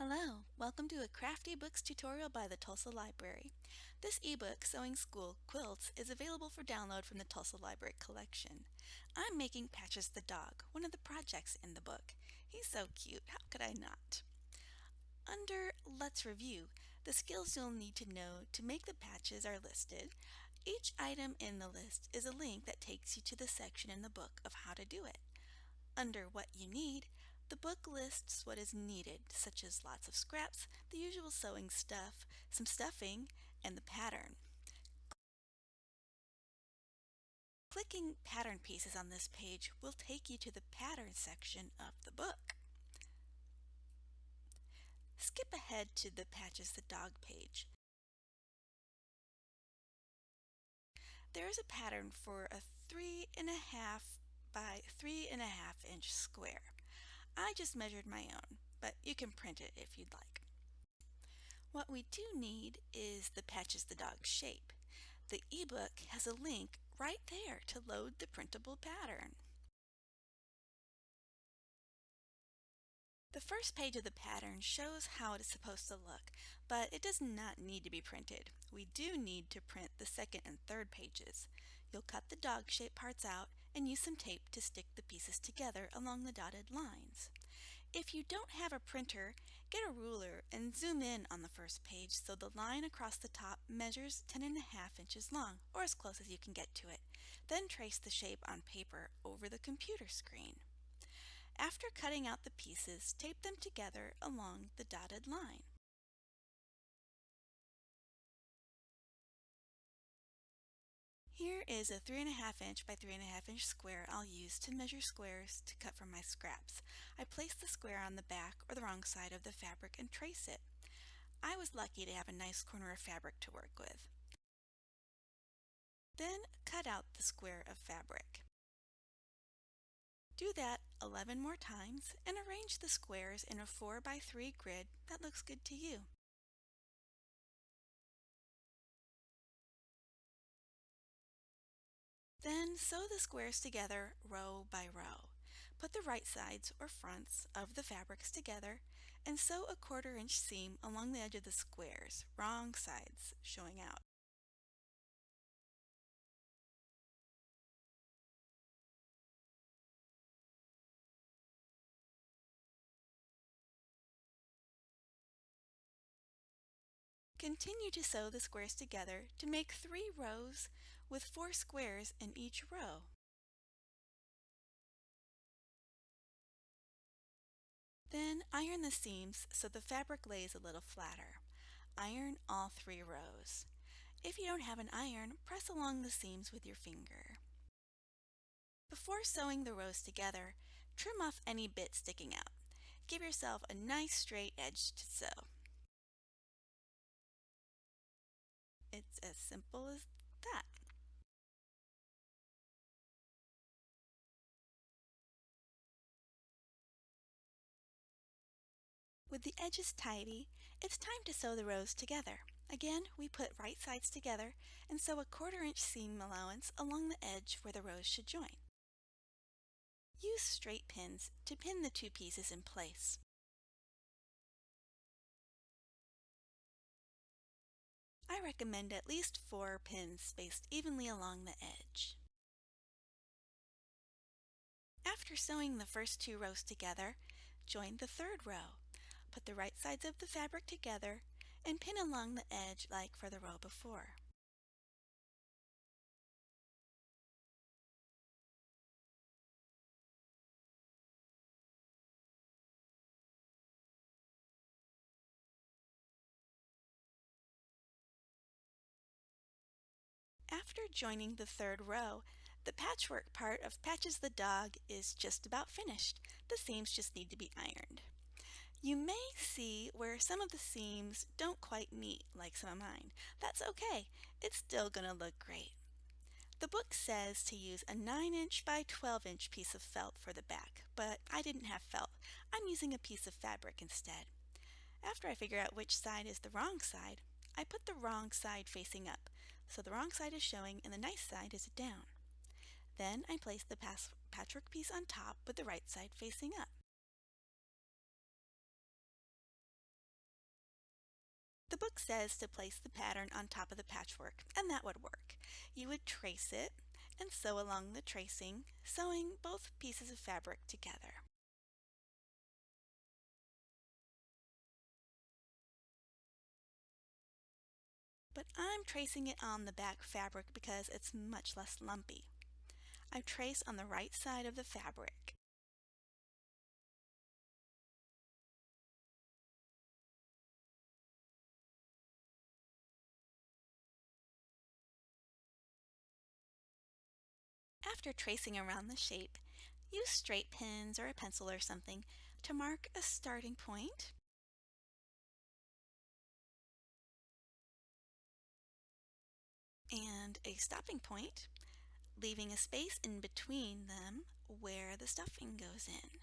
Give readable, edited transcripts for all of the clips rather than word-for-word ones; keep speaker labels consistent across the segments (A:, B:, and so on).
A: Hello, welcome to a Crafty Books tutorial by the Tulsa Library. This ebook, Sewing School Quilts, is available for download from the Tulsa Library collection. I'm making Patches the dog, one of the projects in the book. He's so cute, how could I not? Under Let's Review, the skills you'll need to know to make the patches are listed. Each item in the list is a link that takes you to the section in the book of how to do it. Under What You Need, the book lists what is needed, such as lots of scraps, the usual sewing stuff, some stuffing, and the pattern. Clicking pattern pieces on this page will take you to the pattern section of the book. Skip ahead to the Patches the Dog page. There is a pattern for a 3.5 by 3.5 inch square. I just measured my own, but you can print it if you'd like. What we do need is the Patches the Dog shape. The ebook has a link right there to load the printable pattern. The first page of the pattern shows how it is supposed to look, but it does not need to be printed. We do need to print the second and third pages. You'll cut the dog shape parts out and use some tape to stick the pieces together along the dotted lines. If you don't have a printer, get a ruler and zoom in on the first page so the line across the top measures 10.5 inches long, or as close as you can get to it. Then trace the shape on paper over the computer screen. After cutting out the pieces, tape them together along the dotted line. Here is a 3.5 inch by 3.5 inch square I'll use to measure squares to cut from my scraps. I place the square on the back or the wrong side of the fabric and trace it. I was lucky to have a nice corner of fabric to work with. Then cut out the square of fabric. Do that 11 more times and arrange the squares in a 4 by 3 grid that looks good to you. Then sew the squares together row by row. Put the right sides or fronts of the fabrics together and sew a 1/4 inch seam along the edge of the squares, wrong sides showing out. Continue to sew the squares together to make 3 rows with 4 squares in each row. Then iron the seams so the fabric lays a little flatter. Iron all 3 rows. If you don't have an iron, press along the seams with your finger. Before sewing the rows together, trim off any bit sticking out. Give yourself a nice straight edge to sew. It's as simple as that. With the edges tidy, it's time to sew the rows together. Again, we put right sides together and sew a 1/4 inch seam allowance along the edge where the rows should join. Use straight pins to pin the 2 pieces in place. I recommend at least 4 pins spaced evenly along the edge. After sewing the first 2 rows together, join the 3rd row. Put the right sides of the fabric together and pin along the edge like for the row before. After joining the 3rd row, the patchwork part of Patches the Dog is just about finished. The seams just need to be ironed. You may see where some of the seams don't quite meet, like some of mine. That's okay. It's still going to look great. The book says to use a 9 inch by 12 inch piece of felt for the back, but I didn't have felt. I'm using a piece of fabric instead. After I figure out which side is the wrong side, I put the wrong side facing up, so the wrong side is showing and the nice side is down. Then I place the patchwork piece on top with the right side facing up. The book says to place the pattern on top of the patchwork, and that would work. You would trace it and sew along the tracing, sewing both pieces of fabric together. But I'm tracing it on the back fabric because it's much less lumpy. I trace on the right side of the fabric. After tracing around the shape, use straight pins or a pencil or something to mark a starting point and a stopping point, leaving a space in between them where the stuffing goes in.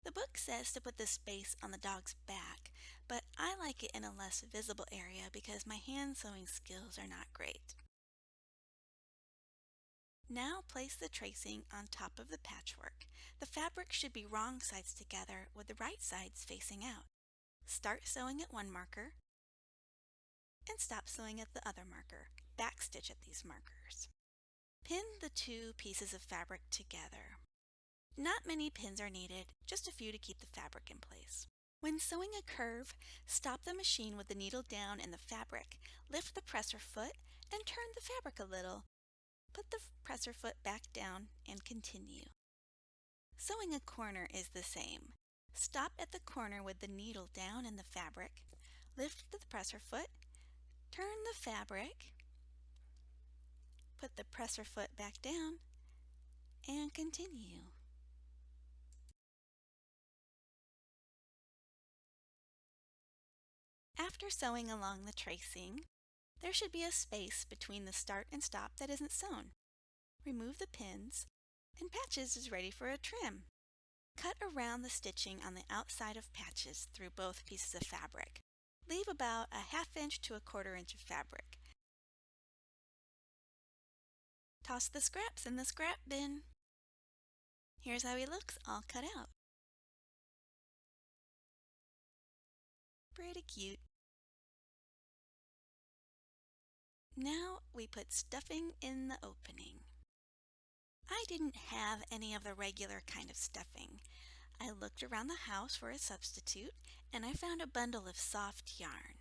A: The book says to put the space on the dog's back, but I like it in a less visible area because my hand sewing skills are not great. Now place the tracing on top of the patchwork. The fabric should be wrong sides together with the right sides facing out. Start sewing at one marker and stop sewing at the other marker. Backstitch at these markers. Pin the two pieces of fabric together. Not many pins are needed, just a few to keep the fabric in place. When sewing a curve, stop the machine with the needle down in the fabric, lift the presser foot, and turn the fabric a little. Put the presser foot back down and continue. Sewing a corner is the same. Stop at the corner with the needle down in the fabric, lift the presser foot, turn the fabric, put the presser foot back down, and continue. After sewing along the tracing, there should be a space between the start and stop that isn't sewn. Remove the pins, and Patches is ready for a trim. Cut around the stitching on the outside of Patches through both pieces of fabric. Leave about a ½ inch to a ¼ inch of fabric. Toss the scraps in the scrap bin. Here's how he looks all cut out. Pretty cute. Now we put stuffing in the opening. I didn't have any of the regular kind of stuffing. I looked around the house for a substitute and I found a bundle of soft yarn.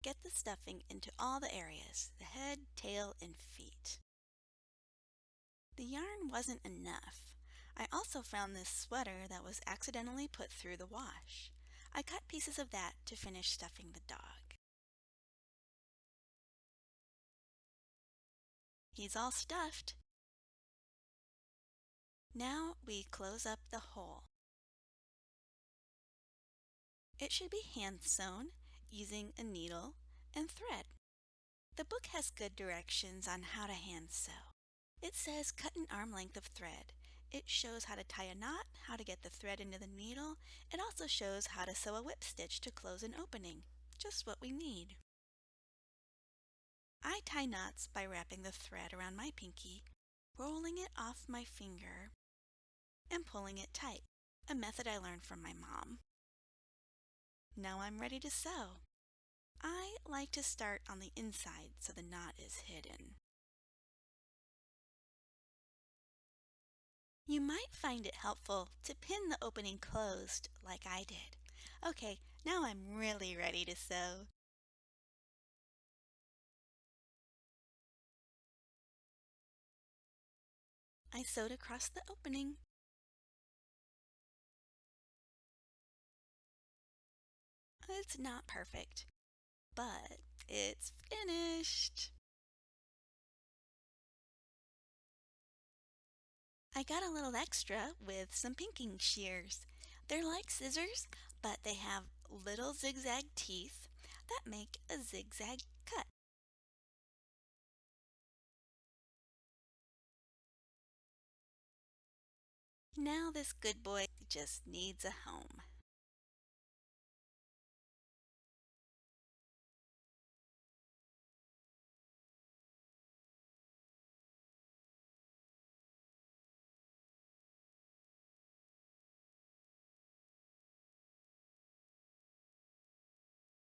A: Get the stuffing into all the areas, the head, tail, and feet. The yarn wasn't enough. I also found this sweater that was accidentally put through the wash. I cut pieces of that to finish stuffing the dog. He's all stuffed. Now we close up the hole. It should be hand sewn using a needle and thread. The book has good directions on how to hand sew. It says cut an arm length of thread. It shows how to tie a knot, how to get the thread into the needle. It also shows how to sew a whip stitch to close an opening. Just what we need. I tie knots by wrapping the thread around my pinky, rolling it off my finger, and pulling it tight, a method I learned from my mom. Now I'm ready to sew. I like to start on the inside so the knot is hidden. You might find it helpful to pin the opening closed like I did. Okay, now I'm really ready to sew. I sewed across the opening. It's not perfect, but it's finished. I got a little extra with some pinking shears. They're like scissors, but they have little zigzag teeth that make a zigzag cut. Now this good boy just needs a home.